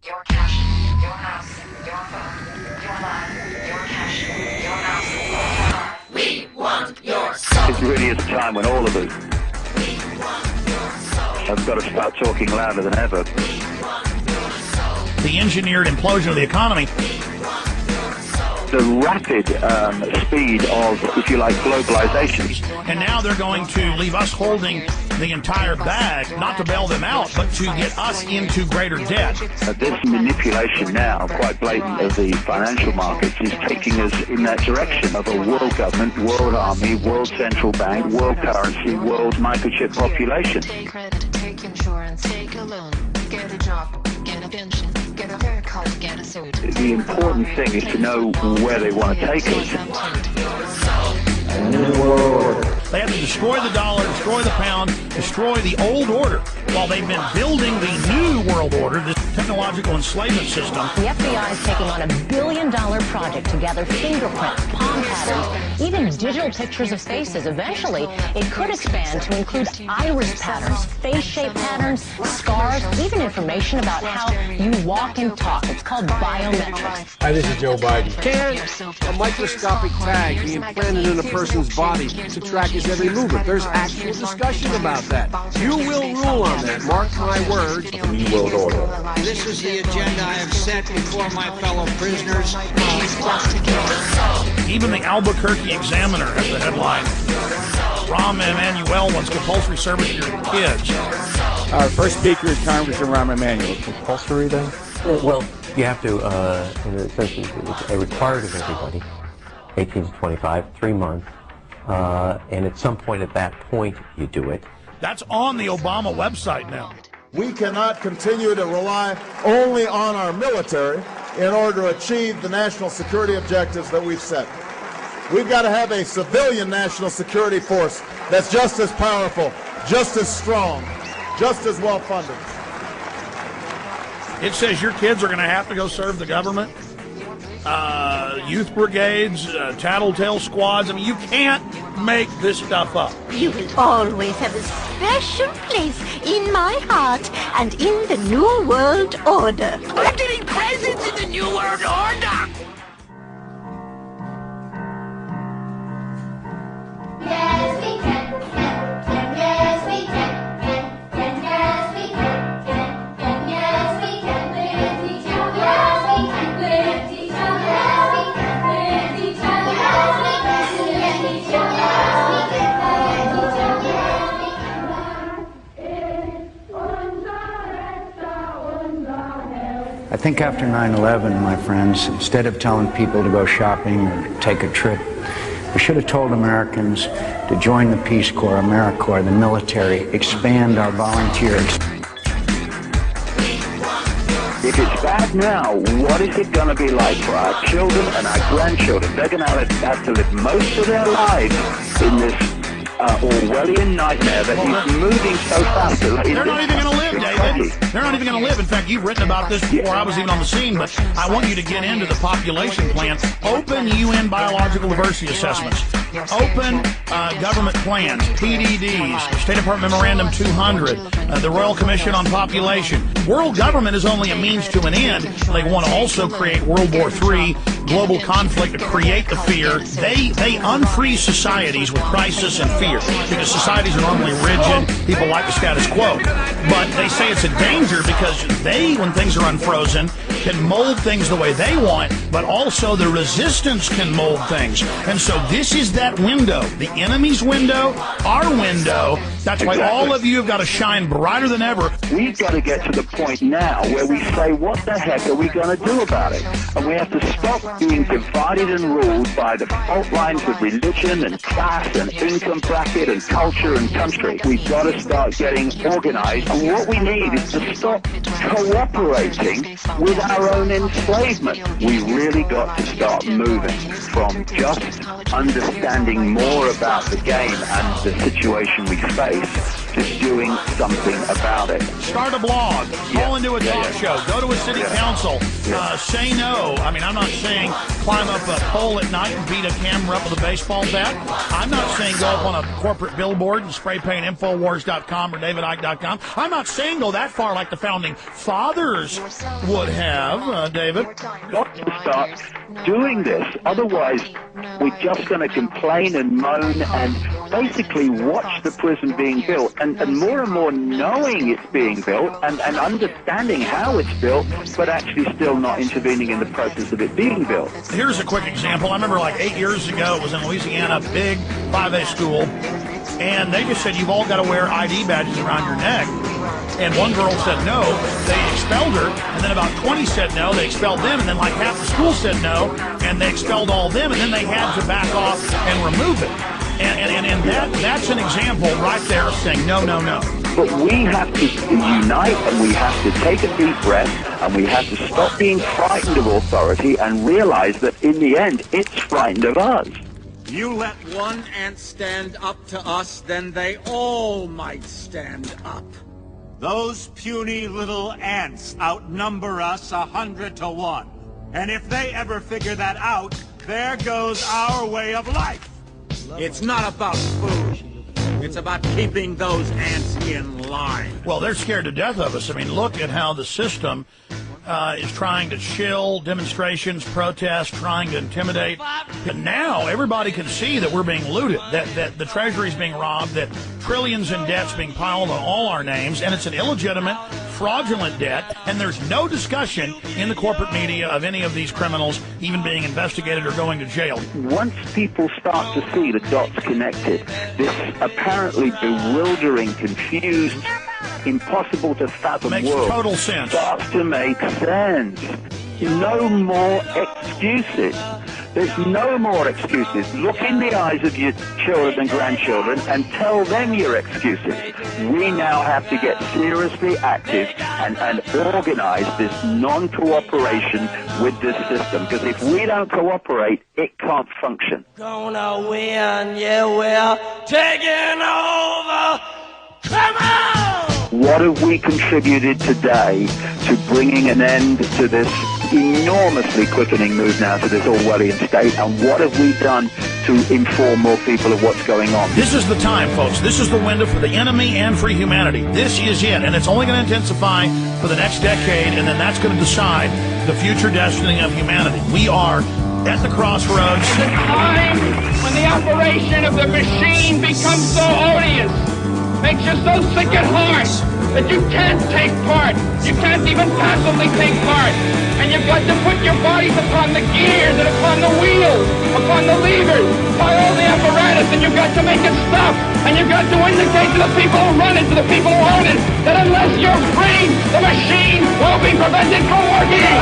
Your cash, your house, your phone, your life, your cash, your house, your life. We want your soul. It really is a time when all of us have got to start talking louder than ever. The engineered implosion of the economy. The rapid speed of, if you like, globalization. And now they're going to leave us holding the entire bag, not to bail them out, but to get us into greater debt. This manipulation now, quite blatant, of the financial markets is taking us in that direction of a world government, world army, world central bank, world currency, world microchip population. Take credit, take insurance, take a loan, get a job, get a pension, get a haircut, get a suit. The important thing is to know where they want to take us. They have to destroy the dollar, destroy the pound, destroy the old order, while they've been building the new world order, this technological enslavement system. The FBI is taking on $1 billion project to gather fingerprints, palm patterns, even digital pictures of faces. Eventually, it could expand to include iris patterns, face shape patterns, scars, even information about how you walk and talk. It's called biometrics. Hi, this is Joe Biden. Can a microscopic tag be implanted in a person's body to track his every movement? There's actual discussion about that. You will rule on that. Mark my words. New world order. This is the agenda I have set before my fellow prisoners. Even the Albuquerque Examiner has the headline, Rahm Emanuel wants compulsory service for your kids. Our first speaker is Congressman Rahm Emanuel. Compulsory then? Well, you have to, in a sense, it's required of everybody, 18 to 25, 3 months, and at some point at that point you do it. That's on the Obama website now. We cannot continue to rely only on our military in order to achieve the national security objectives that we've set. We've got to have a civilian national security force that's just as powerful, just as strong, just as well funded. It says your kids are going to have to go serve the government. Youth brigades, tattletale squads. I mean, you can't make this stuff up. You will always have a special place in my heart and in the New World Order. I'm getting presents in the New World Order! Yes, we can, yes, we can, yes, we can, yes, we can, with each other, yes, we can, with each other, yes, we can, with each other, yes, we can, with each other, yes, we can, with each other, I think after 9/11, my friends, instead of telling people to go shopping or take a trip, we should have told Americans to join the Peace Corps, AmeriCorps, the military, expand our volunteers. If it's bad now, what is it going to be like for our children and our grandchildren? They're going to have to live most of their lives in this Orwellian nightmare that is moving so fast. They're not even going to live, David. They're not even going to live. In fact, you've written about this before I was even on the scene, but I want you to get into the population plan. Open UN biological diversity assessments. Open government plans, PDDs, State Department Memorandum 200, the Royal Commission on Population. World government is only a means to an end. They want to also create World War III, global conflict, to create the fear. They unfreeze societies with crisis and fear because societies are normally rigid. People like the status quo. But they say it's a danger because they, when things are unfrozen, can mold things the way they want, but also the resistance can mold things. And so this is that window, the enemy's window, our window. That's why all of you have got to shine brighter than ever. We've got to get to the point now where we say, what the heck are we going to do about it? And we have to stop being divided and ruled by the fault lines of religion and class and income bracket and culture and country. We've got to start getting organized. And what we need is to stop cooperating with our own enslavement. We really got to start moving from just understanding more about the game and the situation we face to doing something about it. Start a blog, call into a talk show, go to a city council, say no. I mean, I'm not saying climb up a pole at night and beat a camera up with a baseball bat. I'm not saying go up on a corporate billboard and spray paint Infowars.com or DavidIke.com. I'm not saying go that far like the founding fathers would have, David. Got to start doing this. Otherwise, we're just going to complain and moan and basically watch the prison being built, and more knowing it's being built and understanding how it's built, but actually still not intervening in the process of it being built. Here's a quick example. I remember like 8 years ago, it was in Louisiana, big 5A school, and they just said you've all got to wear ID badges around your neck. And one girl said no, they expelled her, and then about 20 said no, they expelled them, and then like half the school said no, and they expelled all of them, and then they had to back off and remove it. And that's an example right there of saying no, no, no. But we have to unite, and we have to take a deep breath, and we have to stop being frightened of authority and realize that in the end, it's frightened of us. You let one ant stand up to us, then they all might stand up. Those puny little ants outnumber us 100 to 1. And if they ever figure that out, there goes our way of life. It's not about food. It's about keeping those ants in line. Well, they're scared to death of us. I mean, look at how the system is trying to chill demonstrations, protests, trying to intimidate. But now everybody can see that we're being looted, that the Treasury's being robbed, that trillions in debt's being piled on all our names, and it's an illegitimate, fraudulent debt, and there's no discussion in the corporate media of any of these criminals even being investigated or going to jail. Once people start to see the dots connected, this apparently bewildering, confused, impossible to fathom Makes world total sense. starts to make sense. No more excuses. There's no more excuses. Look in the eyes of your children and grandchildren and tell them your excuses. We now have to get seriously active and organize this non-cooperation with this system. Because if we don't cooperate, it can't function. Gonna win, yeah, we're taking over. Come on! What have we contributed today to bringing an end to this enormously quickening move now to this Orwellian state? And what have we done to inform more people of what's going on? This is the time, folks. This is the window for the enemy and for humanity. This is it. And it's only going to intensify for the next decade, and then that's going to decide the future destiny of humanity. We are at the crossroads. There's a time when the operation of the machine becomes so odious, makes you so sick at heart that you can't take part. You can't even passively take part. And you've got to put your bodies upon the gears and upon the wheels, upon the levers, by all the apparatus, and you've got to make it stop. And you've got to indicate to the people who run it, to the people who own it, that unless you're free, the machine will be prevented from working.